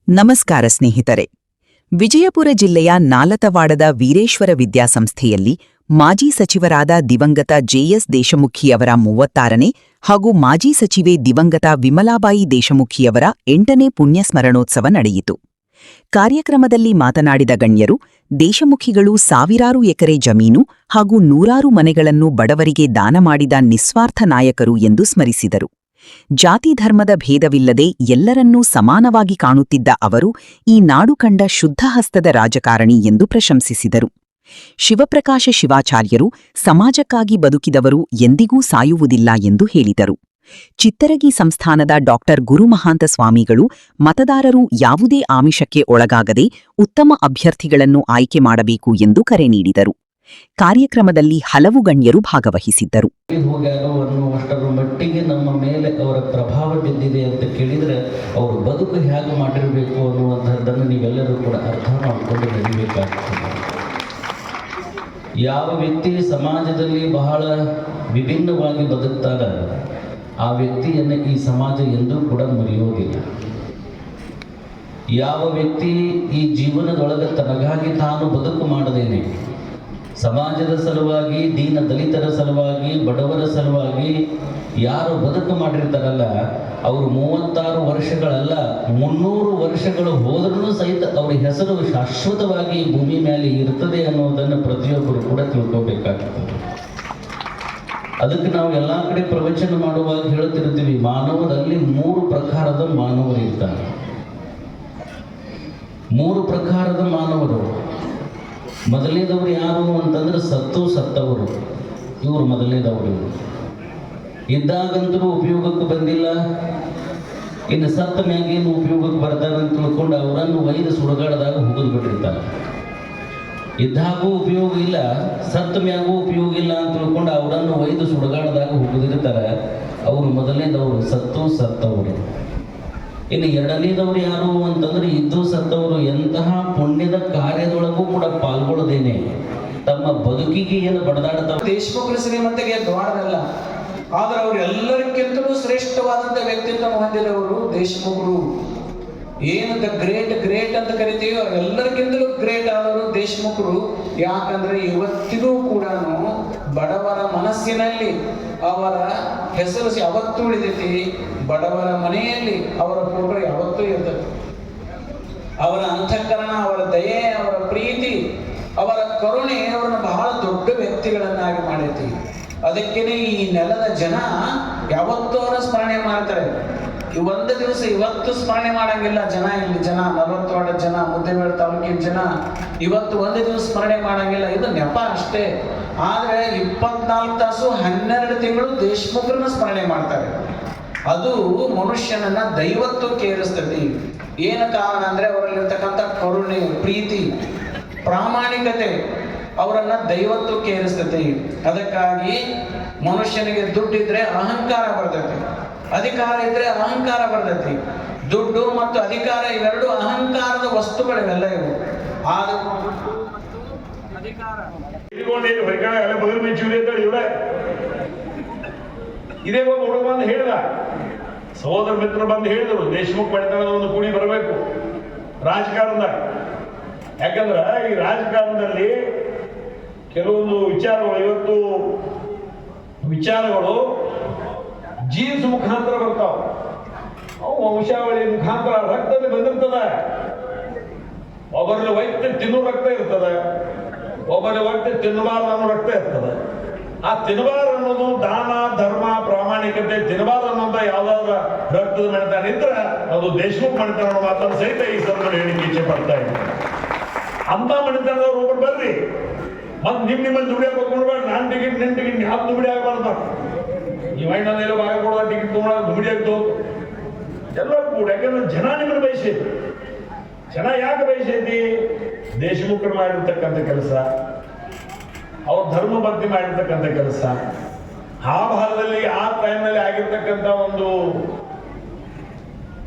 ನಮಸ್ಕಾರ ಸ್ನೇಹಿತರೆ. ವಿಜಯಪುರ ಜಿಲ್ಲೆಯ ನಾಲತವಾಡದ ವೀರೇಶ್ವರ ವಿದ್ಯಾಸಂಸ್ಥೆಯಲ್ಲಿ ಮಾಜಿ ಸಚಿವರಾದ ದಿವಂಗತ ಜೆಎಸ್ ದೇಶಮುಖಿಯವರ 36ನೇ ಹಾಗೂ ಮಾಜಿ ಸಚಿವೆ ದಿವಂಗತ ವಿಮಲಾಬಾಯಿ ದೇಶಮುಖಿಯವರ 8ನೇ ಪುಣ್ಯಸ್ಮರಣೋತ್ಸವ ನಡೆಯಿತು. ಕಾರ್ಯಕ್ರಮದಲ್ಲಿ ಮಾತನಾಡಿದ ಗಣ್ಯರು, ದೇಶಮುಖಿಗಳು ಸಾವಿರಾರು ಎಕರೆ ಜಮೀನು ಹಾಗೂ ನೂರಾರು ಮನೆಗಳನ್ನು ಬಡವರಿಗೆ ದಾನ ಮಾಡಿದ ನಿಸ್ವಾರ್ಥ ನಾಯಕರು ಎಂದು ಸ್ಮರಿಸಿದರು. ಜಾತಿ ಧರ್ಮದ ಭೇದವಿಲ್ಲದೆ ಎಲ್ಲರನ್ನೂ ಸಮಾನವಾಗಿ ಕಾಣುತ್ತಿದ್ದ ಅವರು ಈ ನಾಡು ಕಂಡ ಶುದ್ಧಹಸ್ತದ ರಾಜಕಾರಣಿ ಎಂದು ಪ್ರಶಂಸಿಸಿದರು. ಶಿವಪ್ರಕಾಶ ಶಿವಾಚಾರ್ಯರು ಸಮಾಜಕ್ಕಾಗಿ ಬದುಕಿದವರು ಎಂದಿಗೂ ಸಾಯುವುದಿಲ್ಲ ಎಂದು ಹೇಳಿದರು. ಚಿತ್ತರಗಿ ಸಂಸ್ಥಾನದ ಡಾ ಗುರುಮಹಾಂತ ಸ್ವಾಮಿಗಳು ಮತದಾರರು ಯಾವುದೇ ಆಮಿಷಕ್ಕೆ ಒಳಗಾಗದೆ ಉತ್ತಮ ಅಭ್ಯರ್ಥಿಗಳನ್ನು ಆಯ್ಕೆ ಮಾಡಬೇಕು ಎಂದು ಕರೆ ನೀಡಿದರು. ಕಾರ್ಯಕ್ರಮದಲ್ಲಿ ಹಲವು ಗಣ್ಯರು ಭಾಗವಹಿಸಿದ್ದರು. ಮಟ್ಟಿಗೆ ನಮ್ಮ ಮೇಲೆ ಅವರ ಪ್ರಭಾವ ಬಿದ್ದಿದೆ ಅಂತ ಕೇಳಿದರೆ ಅವರು ಬದುಕು ಹೇಗೆ ಮಾಡಿರಬೇಕು ಅನ್ನುವಂಥದ್ದನ್ನು ನೀವೆಲ್ಲರೂ ಕೂಡ ಅರ್ಥ ಮಾಡಿಕೊಂಡು ನಡಿಬೇಕಾಗ್ತದೆ. ಯಾವ ವ್ಯಕ್ತಿ ಸಮಾಜದಲ್ಲಿ ಬಹಳ ವಿಭಿನ್ನವಾಗಿ ಬದುಕ್ತಾರೆ ಆ ವ್ಯಕ್ತಿಯನ್ನು ಈ ಸಮಾಜ ಎಂದೂ ಕೂಡ ಮರೆಯೋದಿಲ್ಲ. ಯಾವ ವ್ಯಕ್ತಿ ಈ ಜೀವನದೊಳಗೆ ತನಗಾಗಿ ತಾನು ಬದುಕು ಮಾಡದೇನೆ ಸಮಾಜದ ಸಲುವಾಗಿ, ದೀನ ದಲಿತರ ಸಲುವಾಗಿ, ಬಡವರ ಸಲುವಾಗಿ ಯಾರು ಬದುಕು ಮಾಡಿರ್ತಾರಲ್ಲ ಅವರು 36 ವರ್ಷಗಳಲ್ಲ 300 ವರ್ಷಗಳು ಹೋದ್ರೂ ಸಹಿತ ಅವರ ಹೆಸರು ಶಾಶ್ವತವಾಗಿ ಭೂಮಿ ಮೇಲೆ ಇರ್ತದೆ ಅನ್ನೋದನ್ನು ಪ್ರತಿಯೊಬ್ಬರು ಕೂಡ ತಿಳ್ಕೋಬೇಕಾಗ್ತದೆ. ಅದಕ್ಕೆ ನಾವು ಎಲ್ಲ ಕಡೆ ಪ್ರವಚನ ಮಾಡುವಾಗ ಹೇಳ್ತಿರ್ತೀವಿ, ಮಾನವರಲ್ಲಿ 3 ಪ್ರಕಾರದ ಮಾನವರು ಇರ್ತಾರೆ. 3 ಪ್ರಕಾರದ ಮಾನವರು. ಮೊದಲನೇದವರು ಯಾರು ಅಂತಂದ್ರೆ ಸತ್ತವರು. ಇವರು ಮೊದಲನೇದವರು. ಇದ್ದಾಗಂತರೂ ಉಪಯೋಗಕ್ಕೆ ಬಂದಿಲ್ಲ, ಇನ್ನು ಸತ್ತ ಮ್ಯಾಗೇನು ಉಪಯೋಗಕ್ಕೆ ಬರ್ತಾರೆ ಅಂತ ತಿಳ್ಕೊಂಡು ಅವರನ್ನು ಒಯ್ದು ಸುಡುಗಾಡದಾಗ ಹುಗಿದು ಬಿಟ್ಟಿರ್ತಾರೆ. ಇದ್ದಾಗೂ ಉಪಯೋಗ ಇಲ್ಲ, ಸತ್ತ ಮ್ಯಾಗೂ ಉಪಯೋಗ ಇಲ್ಲ ಅಂತ ತಿಳ್ಕೊಂಡು ಅವರನ್ನು ಒಯ್ದು ಸುಡುಗಾಡದಾಗ ಹುಗಿದಿರ್ತಾರೆ. ಅವರು ಮೊದಲನೇದವರು ಸತ್ತವರು. ಇನ್ನು ಎರಡನೇದವರು ಯಾರು ಅಂತಂದ್ರೆ ಇದ್ದು ಸತ್ತವರು. ಎಂತಹ ಪುಣ್ಯದ ಕಾರ್ಯದೊಳಗೂ ಕೂಡ ಪಾಲ್ಗೊಳ್ಳದೇನೆ ತಮ್ಮ ಬದುಕಿಗೆ ಏನು ಬಡದಾಡ್ತಾರೆ. ದೇಶಮುಖರು ಶ್ರೀಮಂತಿಗೆ ದ್ವಾರವಲ್ಲ, ಆದ್ರೆ ಅವರು ಎಲ್ಲರಿಗಿಂತಲೂ ಶ್ರೇಷ್ಠವಾದಂಥ ವ್ಯಕ್ತಿತ್ವ ಹೊಂದಿದವರು ದೇಶಮುಖರು. ಏನು ಗ್ರೇಟ್ ಅಂತ ಕರಿತೀವಿ, ಎಲ್ಲರಿಗಿಂತಲೂ ಗ್ರೇಟ್ ಆದವರು ದೇಶಮುಖರು. ಯಾಕಂದ್ರೆ ಇವತ್ತಿಗೂ ಕೂಡ ಬಡವರ ಮನಸ್ಸಿನಲ್ಲಿ ಅವರ ಹೆಸರು ಯಾವತ್ತೂ ಉಳಿದೈತಿ. ಬಡವರ ಮನೆಯಲ್ಲಿ ಅವರ ಫೋಟೋ ಯಾವತ್ತೂ ಇರ್ತದೆ. ಅವರ ಅಂತಃಕರಣ, ಅವರ ದಯೆ, ಅವರ ಪ್ರೀತಿ, ಅವರ ಕರುಣೆ ಅವರನ್ನು ಬಹಳ ದೊಡ್ಡ ವ್ಯಕ್ತಿಗಳನ್ನಾಗಿ ಮಾಡೈತಿ. ಅದಕ್ಕೇನೆ ಈ ನೆಲದ ಜನ ಯಾವತ್ತೂ ಅವರ ಸ್ಮರಣೆ ಮಾಡ್ತಾರೆ. ಒಂದು ದಿವಸ ಇವತ್ತು ಸ್ಮರಣೆ ಮಾಡಂಗಿಲ್ಲ ಜನ. ಇಲ್ಲಿ ಜನ 40 ವಾರ್ಡ್ ಜನ, ಮುದ್ದೇಬೇಳೆ ತಾಲೂಕಿನ ಜನ ಇವತ್ತು ಒಂದು ದಿವಸ ಸ್ಮರಣೆ ಮಾಡಂಗಿಲ್ಲ. ಇದು ನೆಪ ಅಷ್ಟೇ. ಆದ್ರೆ 24 ತಾಸು 12 ತಿಂಗಳು ದೇಶಮುಖರನ್ನ ಸ್ಮರಣೆ ಮಾಡ್ತಾರೆ. ಅದು ಮನುಷ್ಯನನ್ನ ದೈವತ್ವಕ್ಕೆ ಏರಿಸ್ತದೆ. ಏನು ಕಾರಣ ಅಂದ್ರೆ ಅವರಲ್ಲಿರ್ತಕ್ಕಂಥ ಕರುಣೆ, ಪ್ರೀತಿ, ಪ್ರಾಮಾಣಿಕತೆ ಅವರನ್ನ ದೈವತ್ವಕ್ಕೆ ಏರಿಸ್ತದೆ. ಅದಕ್ಕಾಗಿ ಮನುಷ್ಯನಿಗೆ ದುಡ್ಡಿದ್ರೆ ಅಹಂಕಾರ ಬರ್ತೈತಿ, ಅಧಿಕಾರ ಇದ್ರೆ ಅಹಂಕಾರ ಬರ್ತೈತಿ. ದುಡ್ಡು ಮತ್ತು ಅಧಿಕಾರ ಇವೆರಡು ಅಹಂಕಾರದ ವಸ್ತುಗಳಿವೆಲ್ಲ ಇವು. ಇದೇ ಒಬ್ಬ ಹುಡುಗ ಬಂದು ಹೇಳಿದ, ಸಹೋದರ ಮಿತ್ರರು ಬಂದು ಹೇಳಿದರು, ದೇಶಮುಖ ಪಡಿತನದ ಒಂದು ಕೂಡಿ ಬರಬೇಕು ರಾಜಕಾರಣದಾಗ. ಯಾಕಂದ್ರೆ ಈ ರಾಜಕಾರಣದಲ್ಲಿ ಕೆಲವೊಂದು ವಿಚಾರಗಳು ಜೀನ್ಸ್ ಮುಖಾಂತರ ಬರ್ತಾವ. ಅವು ವಂಶಾವಳಿ ಮುಖಾಂತರ ರಕ್ತದಲ್ಲಿ ಬಂದಿರ್ತದ. ಒಬ್ಬರಲ್ಲಿ ವೈದ್ಯ ತಿನ್ನೋ ರಕ್ತ ಇರ್ತದೆ, ಒಬ್ಬರಲ್ಲಿ ವೈದ್ಯ ತಿನ್ನಬಾರ್ದು ಅನ್ನೋ ರಕ್ತ ಇರ್ತದೆ. ಆ ತಿನ್ನಬಾರ್ದು ಅನ್ನೋದು ದಾನ, ಧರ್ಮ, ಪ್ರಾಮಾಣಿಕತೆ, ತಿನ್ನಬಾರ್ದು ಅನ್ನೋದ ಯಾವ್ದಾದ್ರು ರಕ್ತದ ಮಣಿತನ ಇದ್ರೆ ಅದು ದೇಶಮುಖ ಮಣಿತನ ಮಾತನ್ನು ಸಹಿತ ಈ ಸಂದರ್ಭದಲ್ಲಿ ಹೇಳಿಕ್ಕೆ ಇಚ್ಛೆ ಪಡ್ತಾ ಇದ್ದೀನಿ. ಅಂತ ಮಣಿತನದವ್ರು ಒಬ್ಬರು ಬರ್ರಿ, ಮತ್ತೆ ನಿಮ್ಮಲ್ಲಿ ದುಡಿಯಾಕ ಕೊಡ್ಬೇಡ. ನಾನು ಟಿಕೆಟ್ ನಿನ್ನ ಟಿಕೆಟ್ ಯಾವ ದುಡಿ ಆಗಬಾರ್ದು. ಈ ವೈನಲ್ಲೆಲ್ಲ ಭಾಗ ಕೊಡೋದ ಟಿಕೆಟ್ ತೊಗೊಳೋದು ದುಡಿ ಆಗ್ತು ಎಲ್ಲರೂ ಕೂಡ. ಯಾಕಂದ್ರೆ ಜನ ನಿಮ್ಮನ್ನು ಬಯಸೈತಿ. ಜನ ಯಾಕೆ ಬಯಸೈತಿ? ದೇಶಮುಖರು ಮಾಡಿರ್ತಕ್ಕಂಥ ಕೆಲಸ, ಅವ್ರ ಧರ್ಮ ಭಕ್ತಿ ಮಾಡಿರ್ತಕ್ಕಂಥ ಕೆಲಸ, ಆ ಭಾಗದಲ್ಲಿ ಆ ಟೈಮ್ನಲ್ಲಿ ಆಗಿರ್ತಕ್ಕಂಥ ಒಂದು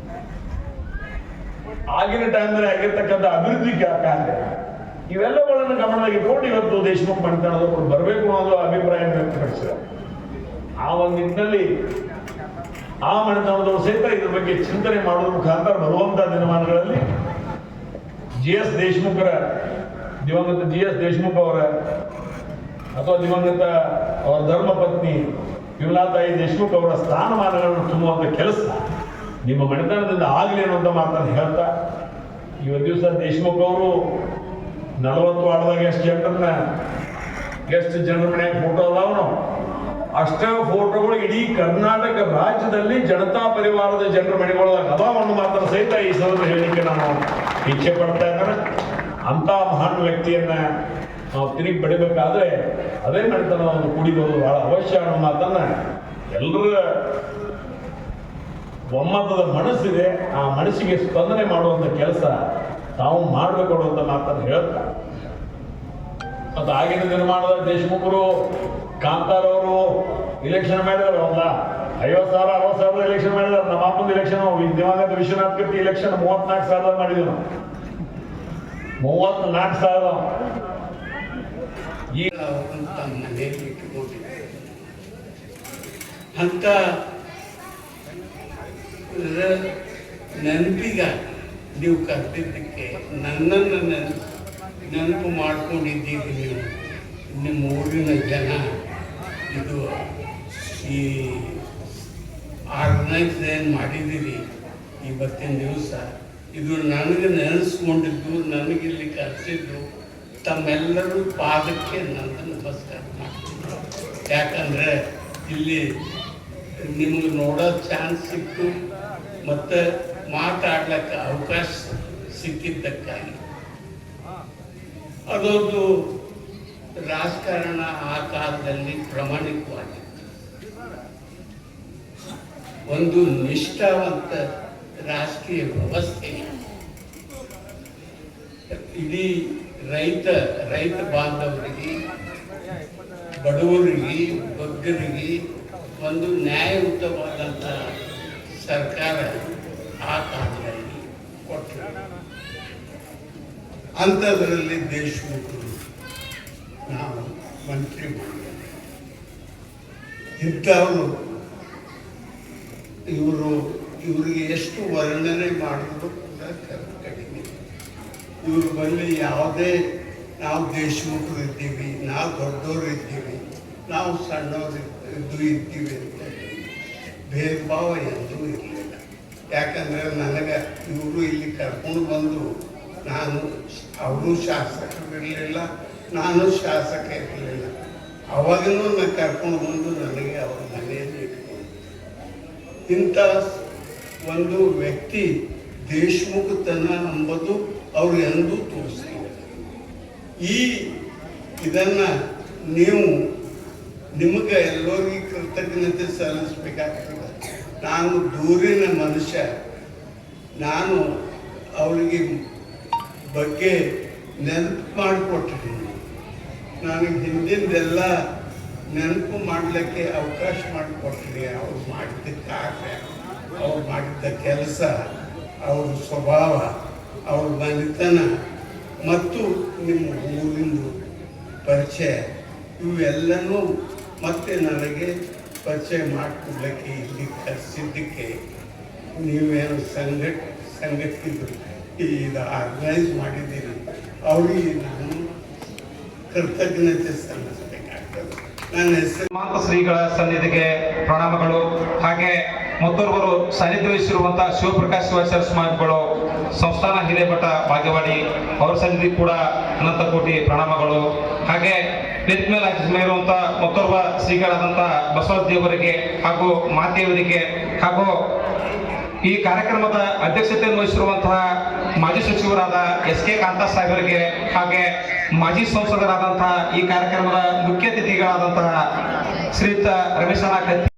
ಆಗಿನ ಟೈಮ್ನಲ್ಲಿ ಆಗಿರ್ತಕ್ಕಂಥ ಅಭಿವೃದ್ಧಿ ಕಾರ್ಯ ಇವೆಲ್ಲಗಳನ್ನು ಗಮನದಾಗಿಟ್ಕೊಂಡು ಇವತ್ತು ದೇಶಮುಖ ಮಣಿತನದವರು ಬರಬೇಕು ಅನ್ನೋದು ಅಭಿಪ್ರಾಯ ವ್ಯಕ್ತಪಡಿಸಿದ. ಆ ಒಂದು ನಿಟ್ಟಿನಲ್ಲಿ ಆ ಮನೆತನದವರು ಸಹಿತ ಇದ್ರ ಬಗ್ಗೆ ಚಿಂತನೆ ಮಾಡೋದ್ರ ಮುಖಾಂತರ ಬರುವಂತ ದಿನಮಾನಗಳಲ್ಲಿ ದಿವಂಗತ ಜಿ ಎಸ್ ದೇಶಮುಖ್ ಅವರ ಅಥವಾ ದಿವಂಗತ ಅವರ ಧರ್ಮಪತ್ನಿ ವಿಮಲಾತಾಯಿ ದೇಶಮುಖ್ ಅವರ ಸ್ಥಾನಮಾನಗಳನ್ನು ತುಂಬುವಂಥ ಕೆಲಸ ನಿಮ್ಮ ಮನೆತನದಿಂದ ಆಗಲಿ ಅನ್ನುವಂಥ ಮಾತನ್ನು ಹೇಳ್ತಾ, ಇವತ್ತು ದಿವಸ ದೇಶಮುಖ್ ಅವರು 40 ವಾರ್ಡ್ದಾಗ ಎಷ್ಟು ಜನರ ಮನೆಯಾಗ ಫೋಟೋ ಅದಾವ ನಾವು ಅಷ್ಟೇ ಫೋಟೋಗಳು ಇಡೀ ಕರ್ನಾಟಕ ರಾಜ್ಯದಲ್ಲಿ ಜನತಾ ಪರಿವಾರದ ಜನರ ಮನೆಗಳದಾಗ ಅದಾವ ಅನ್ನೋ ಮಾತನ್ನು ಸಹಿತ ಈ ಸಲದ ಹೇಳಿಕೆ ನಾನು ಇಚ್ಛೆ ಪಡ್ತಾ ಇದ್ದಾರೆ. ಅಂತ ಮಹಾನ್ ವ್ಯಕ್ತಿಯನ್ನ ನಾವು ತಿರುಗಿ ಬಡಿಬೇಕಾದ್ರೆ ಅದೇ ಮನೆತನ ಒಂದು ಕೂಡಿ ಬರೋದು ಬಹಳ ಅವಶ್ಯ ಅನ್ನೋ ಮಾತನ್ನ ಎಲ್ಲರ ಒಮ್ಮತದ ಮನಸ್ಸಿದೆ, ಆ ಮನಸ್ಸಿಗೆ ಸ್ಪಂದನೆ ಮಾಡುವಂತ ಕೆಲಸ ತಾವು ಮಾಡಬೇಕು ಅನ್ನುವಂಥ ಮಾತನ್ನು ಹೇಳ್ತಾ, ಮತ್ತು ಆಗಿನ ನಿರ್ಮಾಣದ ದೇಶಮುಖರು ಕಾಂತಾರವರು ಇಲೆಕ್ಷನ್ ಮಾಡಿದಾರೆ, ಅಲ್ಲ 50,000 60,000 ಇಲೆಕ್ಷನ್ ಮಾಡಿದಾರೆ. ನಮ್ಮ ಅಪ್ಪಂದು ಇಲೆಕ್ಷನ್ ದಿವಂಗತ ವಿಶ್ವನಾಥ್ ಕತ್ತಿ ಇಲೆಕ್ಷನ್ 34,000 ಮಾಡಿದ್ವಿ ನಾವು, 34,000. ಈಗ ತಮ್ಮ ಮನೆಯಲ್ಲಿ ಇಟ್ಟುಕೊಂಡಿದ್ದೆ ಅಂತ ನೆನಪಿಗ ನೀವು ಕರೆದಿದ್ದಕ್ಕೆ ನನ್ನನ್ನು ನೆನಪು ಮಾಡ್ಕೊಂಡಿದ್ದೀರಿ. ನೀವು ನಿಮ್ಮ ಊರಿನ ಜನ ಇದು ಈ ಆರ್ಗನೈಸ್ ಏನು ಮಾಡಿದ್ದೀರಿ ಇವತ್ತಿನ ದಿವಸ, ಇದು ನನಗೆ ನೆನೆಸ್ಕೊಂಡಿದ್ದು, ನನಗಿಲ್ಲಿ ಕರೆಸಿದ್ದು ತಮ್ಮೆಲ್ಲರೂ ಪಾದಕ್ಕೆ ನನ್ನ ನಮಸ್ಕಾರ ಮಾಡ್ತೀನಿ. ಯಾಕಂದರೆ ಇಲ್ಲಿ ನಿಮ್ಗೆ ನೋಡೋ ಚಾನ್ಸ್ ಸಿಕ್ತು ಮತ್ತು ಮಾತಾಡ್ಲಿಕ್ಕೆ ಅವಕಾಶ ಸಿಕ್ಕಿದ್ದಕ್ಕಾಗಿ. ಅದೊಂದು ರಾಜಕಾರಣ ಆ ಕಾಲದಲ್ಲಿ ಪ್ರಾಮಾಣಿಕವಾಗಿತ್ತು, ಒಂದು ನಿಷ್ಠಾವಂತ ರಾಜಕೀಯ ವ್ಯವಸ್ಥೆ. ಇಡೀ ರೈತ ಬಾಂಧವರಿಗೆ, ಬಡವರಿಗೆ, ಬಗ್ಗರಿಗೆ ಒಂದು ನ್ಯಾಯಯುತವಾದಂಥ ಸರ್ಕಾರ ಆ ಕಾಲದಲ್ಲಿ ಕೊಟ್ಟರು. ಅಂಥದ್ರಲ್ಲಿ ದೇಶಮುಖರು ನಾವು ಮಂತ್ರಿ ಇಂಥವರು ಇವರಿಗೆ ಎಷ್ಟು ವರ್ಣನೆ ಮಾಡಿದ್ರು ಕೂಡ ಕಡಿಮೆ. ಇವ್ರ ಬಳಿ ಯಾವುದೇ ನಾವು ದೇಶಮುಖರು ಇದ್ದೀವಿ, ನಾವು ದೊಡ್ಡವರು ಇದ್ದೀವಿ, ನಾವು ಸಣ್ಣವರು ಇದ್ದೀವಿ ಅಂತ ಭೇದ ಭಾವ ಎಂದೂ ಇರಲಿಲ್ಲ. ಯಾಕಂದರೆ ನನಗೆ ಇವರು ಇಲ್ಲಿ ಕರ್ಕೊಂಡು ಬಂದು ಅವರು ಶಾಸಕರಿರಲಿಲ್ಲ, ನಾನು ಶಾಸಕ ಇರಲಿಲ್ಲ. ಅವಾಗಲೂ ನಾನು ಕರ್ಕೊಂಡು ಬಂದು ನನಗೆ ಅವ್ರ ಮನೆಯಲ್ಲಿ ಇಟ್ಕೊಂಡು ಇಂಥ ಒಂದು ವ್ಯಕ್ತಿ ದೇಶಮುಖತನ ಎಂಬುದು ಅವರು ಎಂದೂ ತೋರಿಸಲಿಲ್ಲ. ಇದನ್ನು ನಿಮಗೆ ಎಲ್ಲರಿಗೂ ಕೃತಜ್ಞತೆ ಸಲ್ಲಿಸಬೇಕಾಗ್ತದೆ. ನಾನು ದೂರಿನ ಮನುಷ್ಯ, ನಾನು ಅವರಿಗೆ ಬಗ್ಗೆ ನೆನಪು ಮಾಡಿಕೊಟ್ಟಿದ್ದೀನಿ. ನನಗೆ ಹಿಂದಿಂದೆಲ್ಲ ನೆನಪು ಮಾಡಲಿಕ್ಕೆ ಅವಕಾಶ ಮಾಡಿಕೊಟ್ಟಿರಿ. ಅವ್ರು ಮಾಡಿದ್ದ ಕಾರ್ಯ, ಅವ್ರು ಮಾಡಿದ್ದ ಕೆಲಸ, ಅವ್ರ ಸ್ವಭಾವ, ಅವ್ರ ಮನೆತನ ಮತ್ತು ನಿಮ್ಮ ಊರಿಂದು ಪರಿಚಯ ಇವೆಲ್ಲನೂ ಮತ್ತೆ ನನಗೆ ಪರಿಚಯ ಮಾಡಿಕೊಡ್ಲಿಕ್ಕೆ ಇಲ್ಲಿ ಕರೆಸಿದ್ದಕ್ಕೆ ನೀವೇನು ಸಂಘಟಿಸಿದ್ರು ಇದು ಆರ್ಗನೈಸ್ ಮಾಡಿದ್ದೀರಿ, ಅವರಿಗೆ ನಾನು ಕೃತಜ್ಞತೆ ಸಲ್ಲಿಸಬೇಕಾಗ್ತದೆ. ನನ್ನ ಹೆಸರು ಶ್ರೀಗಳ ಸನ್ನಿಧಿಗೆ ಪ್ರಣಾಮಗಳು. ಹಾಗೆ ಮತ್ತೊಬ್ಬರು ಸಾನ್ನಿಧ್ಯ ವಹಿಸಿರುವಂತಹ ಶಿವಪ್ರಕಾಶ್ ಶಿವಾಚಾರ್ಯ ಸ್ವಾಮಿಗಳು, ಸಂಸ್ಥಾನ ಹಿರೇಮಠ ಭಾಗ್ಯವಾಡಿ, ಅವರ ಸನ್ನಿಧಿ ಕೂಡ ಅನಂತ ಕೋಟಿ ಪ್ರಣಾಮಗಳು. ಹಾಗೆ ವೇದಿಕೆ ಮೇಲೆ ಹಾಕಿರುವಂತಹ ಮತ್ತೊಬ್ಬ ಶ್ರೀಗಳಾದಂತಹ ಬಸವರಾಜ ದೇವರಿಗೆ ಹಾಗೂ ಮಾತೆಯವರಿಗೆ ಹಾಗೂ ಈ ಕಾರ್ಯಕ್ರಮದ ಅಧ್ಯಕ್ಷತೆಯನ್ನು ವಹಿಸಿರುವಂತಹ ಮಾಜಿ ಸಚಿವರಾದ ಎಸ್ ಕೆ ಕಾಂತಾ ಸಾಹೇಬರಿಗೆ, ಹಾಗೆ ಮಾಜಿ ಸಂಸದರಾದಂತಹ ಈ ಕಾರ್ಯಕ್ರಮದ ಮುಖ್ಯ ಅತಿಥಿಗಳಾದಂತಹ ಶ್ರೀಯುತ ರಮೇಶಣ್ಣ ಕತ್ತಿ